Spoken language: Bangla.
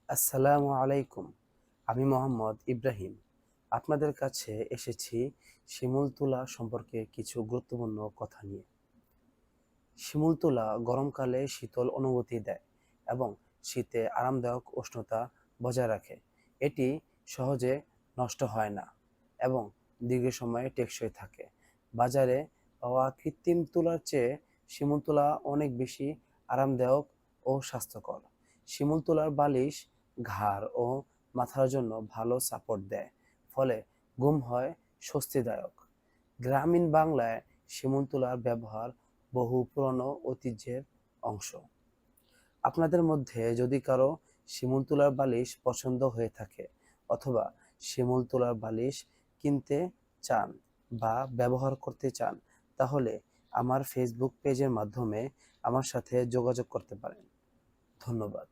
আসসালামু আলাইকুম। আমি মোহাম্মদ ইব্রাহিম। আপনাদের কাছে এসেছি শিমুল তুলা সম্পর্কে কিছু গুরুত্বপূর্ণ কথা নিয়ে। শিমুল তুলা গরমকালে শীতল অনুভূতি দেয় এবং শীতে আরামদায়ক উষ্ণতা বজায় রাখে। এটি সহজে নষ্ট হয় না এবং দীর্ঘ সময় টেকসই থাকে। বাজারে পাওয়া কৃত্রিম তুলার চেয়ে শিমুল তুলা অনেক বেশি আরামদায়ক ও স্বাস্থ্যকর। শিমুল তুলার বালিশ ঘাড় ও মাথার জন্য ভালো সাপোর্ট দেয়, ফলে ঘুম হয় স্বস্তিদায়ক। গ্রামীণ বাংলায় শিমুল তুলার ব্যবহার বহু পুরনো ঐতিহ্যের অংশ। আপনাদের মধ্যে যদি কারো শিমুল তুলার বালিশ পছন্দ হয়ে থাকে অথবা শিমুল তুলার বালিশ কিনতে চান বা ব্যবহার করতে চান, তাহলে আমার ফেসবুক পেজের মাধ্যমে আমার সাথে যোগাযোগ করতে পারেন। ধন্যবাদ।